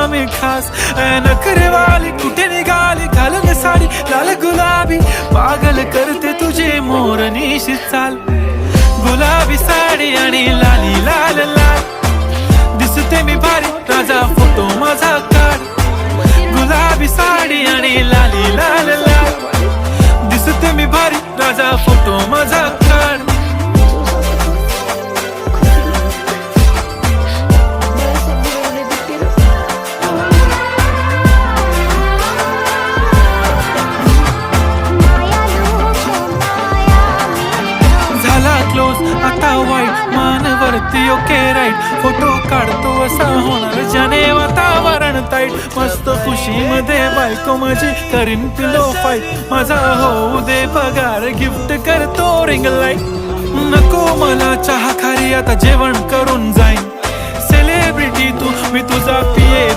मी खास. नखरेवाली कुठे निघाली घालून साडी लाल गुलाबी, पागल करते तुझे मोरनीशी चाल. गुलाबी साडी आणि लाली लाल लाल, दिसते मी भारी राजा फोटो माझा काढ. गुलाबी साडी आणि लाली लाल लाल, दिसते मी भारी राजा फोटो माझा काढ. झाला क्लोज आता वाईट मानवरती ओके राईट, फोटो काढतो असा होणार ज्याने वातावरण ताईट. मस्त खुशीमध्ये बायको माझी करीन पिलो फाईट, माझा होऊ दे पगार गिफ्ट करतो रिंग लाईट. नको मला चहा खारी आता जेवण करून जाईन, सेलिब्रिटी तू मी तुझा पिये.